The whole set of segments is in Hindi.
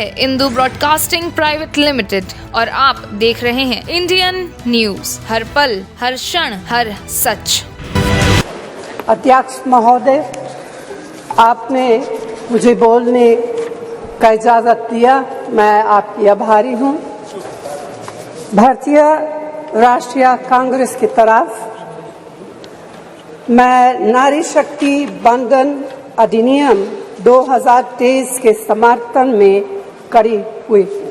है इंदू ब्रॉडकास्टिंग प्राइवेट लिमिटेड और आप देख रहे हैं इंडियन न्यूज, हर पल, हर क्षण, हर सच। अध्यक्ष महोदय, आपने मुझे बोलने का इजाज़त दिया, मैं आपकी आभारी हूँ। भारतीय राष्ट्रीय कांग्रेस की तरफ मैं नारी शक्ति बंधन अधिनियम 2023 के समर्थन में खड़ी हुई हूँ।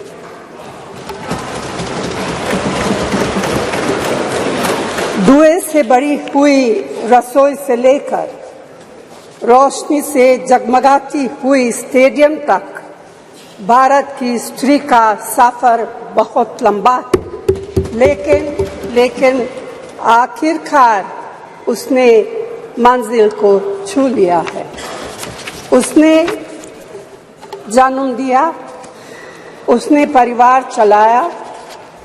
धुएं से भरी हुई रसोई से लेकर रोशनी से जगमगाती हुई स्टेडियम तक भारत की स्त्री का सफर बहुत लंबा है, लेकिन आखिरकार उसने मंजिल को छू लिया है। उसने जन्म दिया, उसने परिवार चलाया,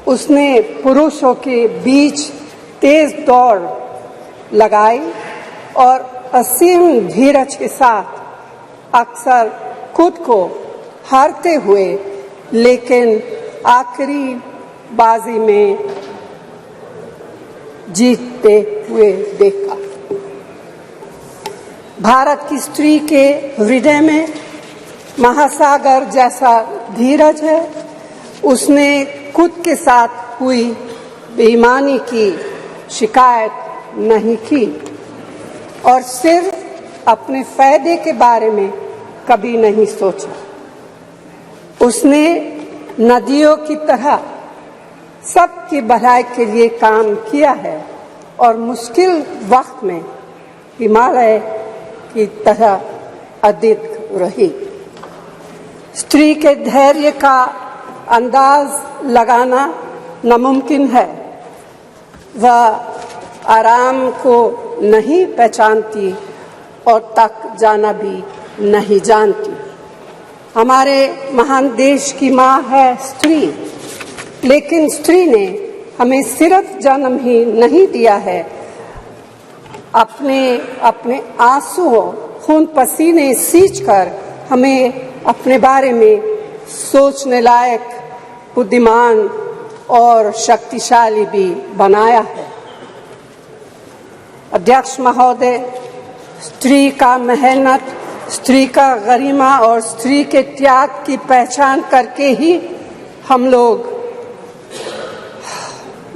उसने पुरुषों के बीच तेज दौड़ लगाई और असीम धीरज के साथ अक्सर खुद को हारते हुए लेकिन आखिरी बाजी में जीतते हुए देखा। भारत की स्त्री के हृदय में महासागर जैसा धीरज है। उसने खुद के साथ हुई बेईमानी की शिकायत नहीं की और सिर्फ अपने फायदे के बारे में कभी नहीं सोचा। उसने नदियों की तरह सबकी भलाई के लिए काम किया है और मुश्किल वक्त में हिमालय की तरह अडिग रही। स्त्री के धैर्य का अंदाज लगाना नामुमकिन है। वह आराम को नहीं पहचानती और तक जाना भी नहीं जानती। हमारे महान देश की माँ है स्त्री, लेकिन स्त्री ने हमें सिर्फ जन्म ही नहीं दिया है, अपने आंसुओं, खून पसीने सींचकर हमें अपने बारे में सोचने लायक, बुद्धिमान और शक्तिशाली भी बनाया है। अध्यक्ष महोदय, स्त्री का मेहनत, स्त्री का गरिमा और स्त्री के त्याग की पहचान करके ही हम लोग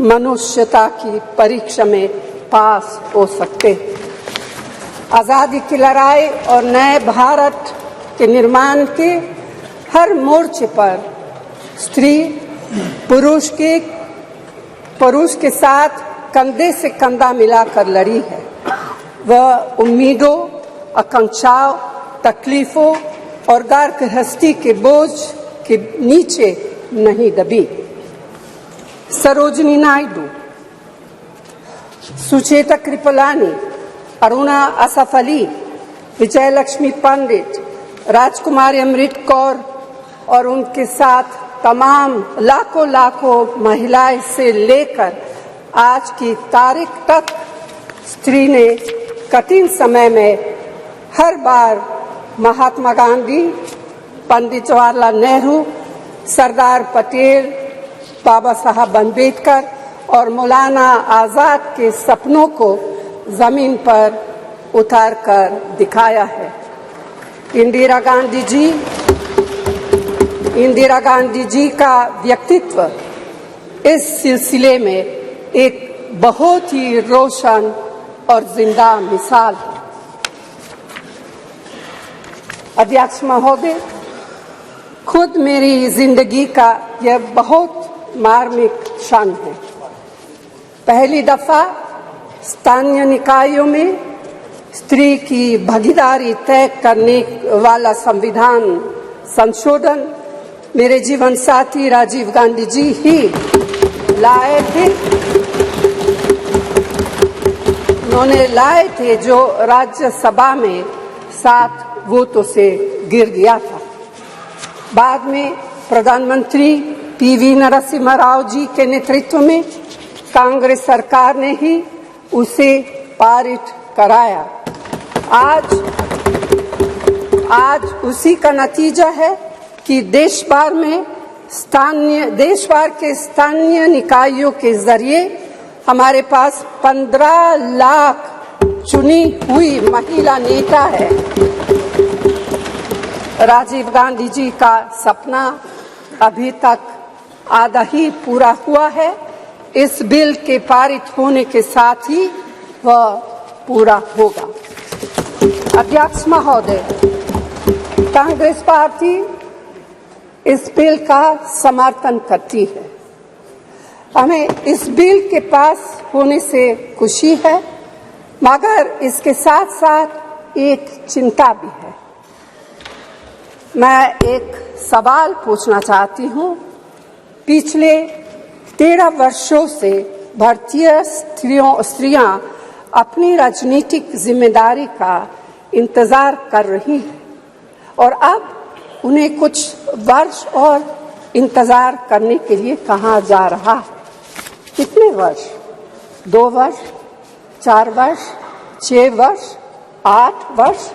मनुष्यता की परीक्षा में पास हो सकते हैं। आज़ादी की लड़ाई और नए भारत के निर्माण के हर मोर्चे पर स्त्री पुरुष के साथ कंधे से कंधा मिलाकर लड़ी है। वह उम्मीदों, आकांक्षाओं, तकलीफों और घर गृहस्थी के बोझ के नीचे नहीं दबी। सरोजिनी नायडू, सुचेता कृपलानी, अरुणा असफ अली, विजयलक्ष्मी पंडित, राजकुमारी अमृत कौर और उनके साथ तमाम लाखों महिलाएं से लेकर आज की तारीख तक स्त्री ने कठिन समय में हर बार महात्मा गांधी, पंडित जवाहरलाल नेहरू, सरदार पटेल, बाबा साहब अम्बेडकर और मौलाना आजाद के सपनों को जमीन पर उतारकर दिखाया है। इंदिरा गांधी जी का व्यक्तित्व इस सिलसिले में एक बहुत ही रोशन और जिंदा मिसाल है। अध्यक्ष महोदय, खुद मेरी जिंदगी का यह बहुत मार्मिक क्षण है। पहली दफा स्थानीय निकायों में स्त्री की भागीदारी तय करने वाला संविधान संशोधन मेरे जीवन साथी राजीव गांधी जी ही लाए थे। उन्होंने लाए थे जो राज्यसभा में 7 वोटों से गिर गया था। बाद में प्रधानमंत्री पीवी नरसिम्हा राव जी के नेतृत्व में कांग्रेस सरकार ने ही उसे पारित कराया। आज उसी का नतीजा है कि देश भर के स्थानीय निकायों के जरिए हमारे पास 15 लाख चुनी हुई महिला नेता है। राजीव गांधी जी का सपना अभी तक आधा ही पूरा हुआ है। इस बिल के पारित होने के साथ ही वह पूरा होगा। अध्यक्ष महोदय, कांग्रेस पार्टी इस बिल का समर्थन करती है। हमें इस बिल के पास होने से खुशी है, मगर इसके साथ साथ एक चिंता भी है। मैं एक सवाल पूछना चाहती हूँ। पिछले 13 वर्षों से भारतीय स्त्रियां अपनी राजनीतिक जिम्मेदारी का इंतजार कर रही हैं और अब उन्हें कुछ वर्ष और इंतजार करने के लिए कहा जा रहा है। कितने वर्ष? 2 वर्ष, 4 वर्ष, 6 वर्ष, 8 वर्ष?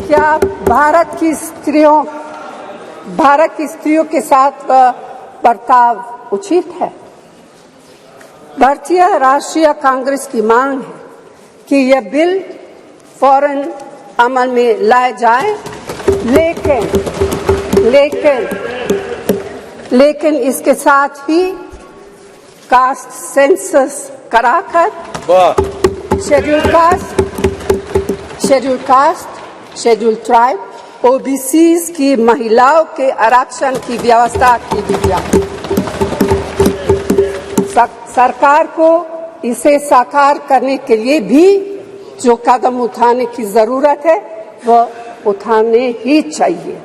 क्या भारत की स्त्रियों के साथ बर्ताव उचित है? भारतीय राष्ट्रीय कांग्रेस की मांग है कि यह बिल फौरन अमल में लाया जाए, लेकिन इसके साथ ही कास्ट सेंसस कराकर शेड्यूल ट्राइब, ओबीसीज की महिलाओं के आरक्षण की व्यवस्था की जाए। सरकार को इसे साकार करने के लिए भी जो कदम उठाने की जरूरत है वह उठाने ही चाहिए।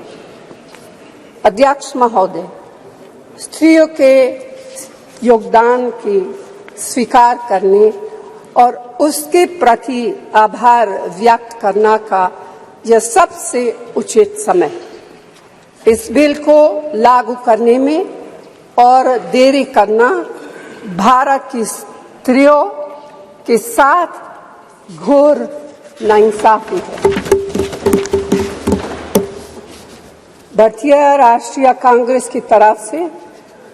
अध्यक्ष महोदय, स्त्रियों के योगदान की स्वीकार करने और उसके प्रति आभार व्यक्त करना का यह सबसे उचित समय। इस बिल को लागू करने में और देरी करना भारत की स्त्रियों के साथ घोर नाइंसाफी है। भारतीय राष्ट्रीय कांग्रेस की तरफ से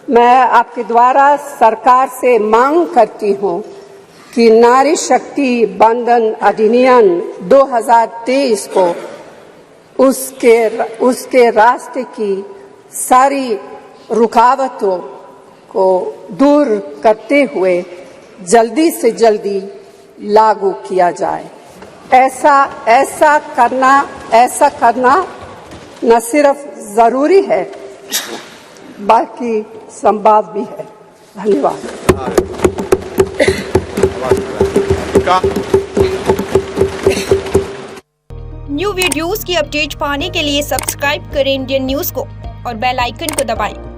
मैं आपके द्वारा सरकार से मांग करती हूं कि नारी शक्ति बंधन अधिनियम 2023 को उसके रास्ते की सारी रुकावटों को दूर करते हुए जल्दी से जल्दी लागू किया जाए। ऐसा करना न सिर्फ जरूरी है बल्कि संभव भी है। धन्यवाद। न्यू वीडियोस की अपडेट पाने के लिए सब्सक्राइब करें इंडियन न्यूज को और बेल आइकन को दबाएं।